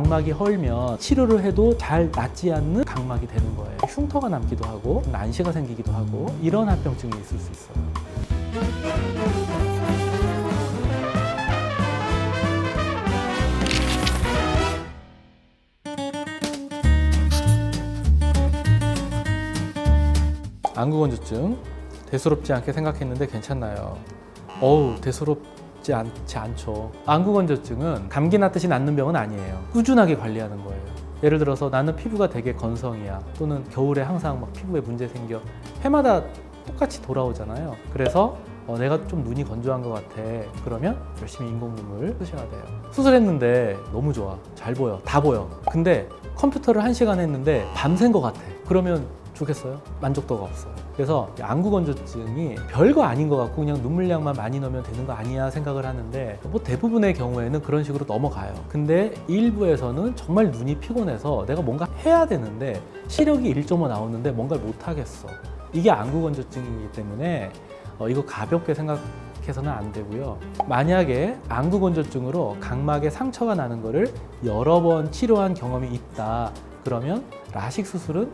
각막이 헐면 치료를 해도 잘 낫지 않는 각막이 되는 거예요. 흉터가 남기도 하고 난시가 생기기도 하고 이런 합병증이 있을 수 있어요. 안구건조증 대수롭지 않게 생각했는데 괜찮나요? 대수롭지 않지 않죠. 안구건조증은 감기 났듯이 낫는 병은 아니에요. 꾸준하게 관리하는 거예요. 예를 들어서 나는 피부가 되게 건성이야, 또는 겨울에 항상 막 피부에 문제 생겨, 해마다 똑같이 돌아오잖아요. 그래서 내가 좀 눈이 건조한 것 같아. 그러면 열심히 인공눈물 쓰셔야 돼요. 수술했는데 너무 좋아, 잘 보여, 다 보여. 근데 컴퓨터를 1시간 했는데 밤샌 것 같아. 그러면 좋겠어요? 만족도가 없어요. 그래서 안구건조증이 별거 아닌 것 같고 그냥 눈물량만 많이 넣으면 되는 거 아니야 생각을 하는데, 대부분의 경우에는 그런 식으로 넘어가요. 근데 일부에서는 정말 눈이 피곤해서 내가 뭔가 해야 되는데 시력이 1.5 나오는데 뭔가를 못 하겠어. 이게 안구건조증이기 때문에 이거 가볍게 생각해서는 안 되고요. 만약에 안구건조증으로 각막에 상처가 나는 거를 여러 번 치료한 경험이 있다, 그러면 라식 수술은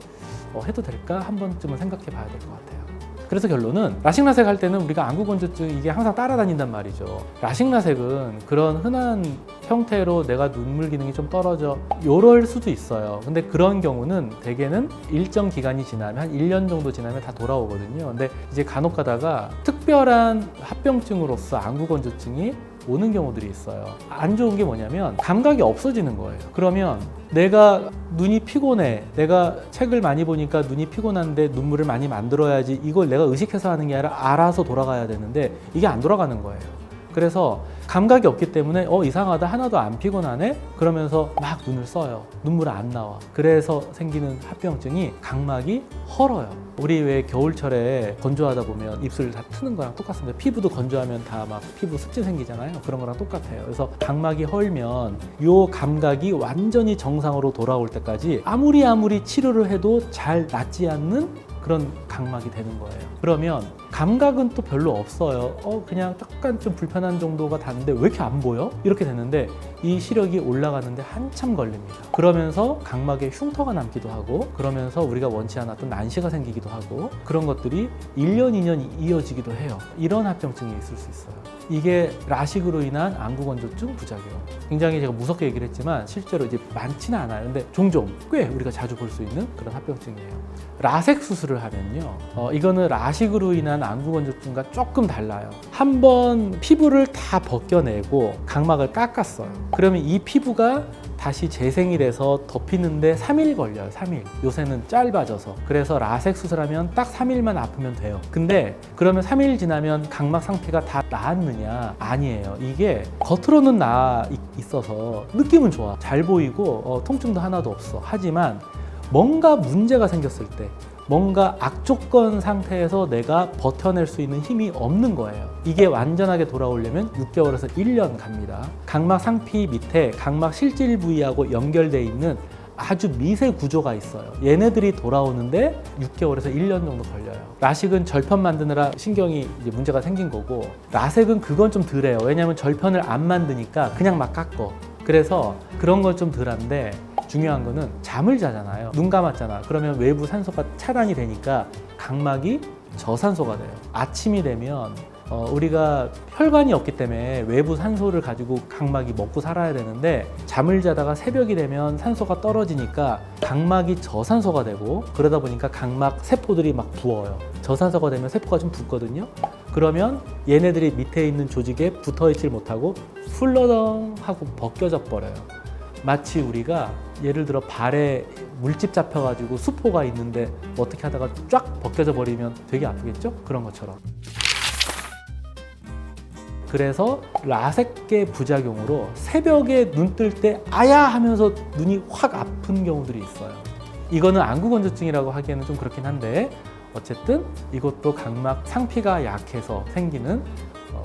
해도 될까? 한 번쯤은 생각해 봐야 될 것 같아요. 그래서 결론은 라식 라섹 할 때는 우리가 안구건조증 이게 항상 따라다닌단 말이죠. 라식 라섹은 그런 흔한 형태로 내가 눈물 기능이 좀 떨어져 요럴 수도 있어요. 근데 그런 경우는 대개는 일정 기간이 지나면 한 1년 정도 지나면 다 돌아오거든요. 근데 이제 간혹 가다가 특별한 합병증으로서 안구건조증이 오는 경우들이 있어요. 안 좋은 게 뭐냐면 감각이 없어지는 거예요. 그러면 내가 눈이 피곤해, 내가 책을 많이 보니까 눈이 피곤한데 눈물을 많이 만들어야지, 이걸 내가 의식해서 하는 게 아니라 알아서 돌아가야 되는데 이게 안 돌아가는 거예요. 그래서 감각이 없기 때문에 이상하다, 하나도 안 피곤하네? 그러면서 막 눈을 써요. 눈물 안 나와. 그래서 생기는 합병증이 각막이 헐어요. 우리 왜 겨울철에 건조하다 보면 입술 다 트는 거랑 똑같습니다. 피부도 건조하면 다 막 피부 습진 생기잖아요. 그런 거랑 똑같아요. 그래서 각막이 헐면 요 감각이 완전히 정상으로 돌아올 때까지 아무리 치료를 해도 잘 낫지 않는 그런 각막이 되는 거예요. 그러면 감각은 또 별로 없어요. 그냥 약간 좀 불편한 정도가 다는데 왜 이렇게 안 보여? 이렇게 되는데 이 시력이 올라가는데 한참 걸립니다. 그러면서 각막에 흉터가 남기도 하고, 그러면서 우리가 원치 않았던 난시가 생기기도 하고, 그런 것들이 1년, 2년 이어지기도 해요. 이런 합병증이 있을 수 있어요. 이게 라식으로 인한 안구건조증 부작용. 굉장히 제가 무섭게 얘기를 했지만 실제로 이제 많지는 않아요. 근데 종종 꽤 우리가 자주 볼 수 있는 그런 합병증이에요. 라섹 수술을 하면요, 이거는 라식으로 인한 안구건조증과 조금 달라요. 한번 피부를 다 벗겨내고 각막을 깎았어요. 그러면 이 피부가 다시 재생이 돼서 덮이는데 3일 걸려요. 3일. 요새는 짧아져서. 그래서 라섹 수술하면 딱 3일만 아프면 돼요. 근데 그러면 3일 지나면 각막 상태가 다 나았느냐? 아니에요. 이게 겉으로는 나아 있어서 느낌은 좋아. 잘 보이고 통증도 하나도 없어. 하지만 뭔가 문제가 생겼을 때, 뭔가 악조건 상태에서 내가 버텨낼 수 있는 힘이 없는 거예요. 이게 완전하게 돌아오려면 6개월에서 1년 갑니다. 각막 상피 밑에 각막 실질 부위하고 연결되어 있는 아주 미세 구조가 있어요. 얘네들이 돌아오는데 6개월에서 1년 정도 걸려요. 라식은 절편 만드느라 신경이 이제 문제가 생긴 거고, 라섹은 그건 좀 덜해요. 왜냐하면 절편을 안 만드니까 그냥 막 깎어. 그래서 그런 건 좀 덜한데, 중요한 거는 잠을 자잖아요. 눈 감았잖아. 그러면 외부 산소가 차단이 되니까 각막이 저산소가 돼요. 아침이 되면 우리가 혈관이 없기 때문에 외부 산소를 가지고 각막이 먹고 살아야 되는데, 잠을 자다가 새벽이 되면 산소가 떨어지니까 각막이 저산소가 되고, 그러다 보니까 각막 세포들이 막 부어요. 저산소가 되면 세포가 좀 붓거든요. 그러면 얘네들이 밑에 있는 조직에 붙어있질 못하고 훌러덩 하고 벗겨져 버려요. 마치 우리가 예를 들어 발에 물집 잡혀가지고 수포가 있는데 어떻게 하다가 쫙 벗겨져 버리면 되게 아프겠죠? 그런 것처럼. 그래서 라섹의 부작용으로 새벽에 눈 뜰 때 아야 하면서 눈이 확 아픈 경우들이 있어요. 이거는 안구건조증이라고 하기에는 좀 그렇긴 한데, 어쨌든 이것도 각막 상피가 약해서 생기는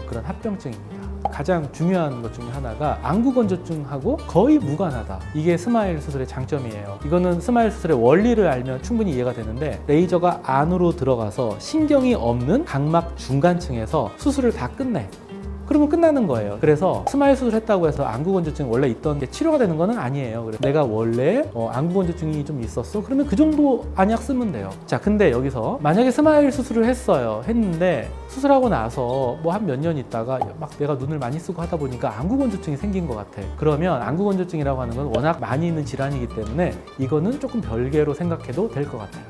그런 합병증입니다. 가장 중요한 것 중에 하나가 안구건조증하고 거의 무관하다. 이게 스마일 수술의 장점이에요. 이거는 스마일 수술의 원리를 알면 충분히 이해가 되는데, 레이저가 안으로 들어가서 신경이 없는 각막 중간층에서 수술을 다 끝내. 그러면 끝나는 거예요. 그래서 스마일 수술했다고 해서 안구건조증 원래 있던 게 치료가 되는 거는 아니에요. 그래서 내가 원래 안구건조증이 좀 있었어? 그러면 그 정도 안약 쓰면 돼요. 자, 근데 여기서 만약에 스마일 수술을 했는데 수술하고 나서 뭐 한 몇 년 있다가 막 내가 눈을 많이 쓰고 하다 보니까 안구건조증이 생긴 것 같아. 그러면 안구건조증이라고 하는 건 워낙 많이 있는 질환이기 때문에 이거는 조금 별개로 생각해도 될 것 같아요.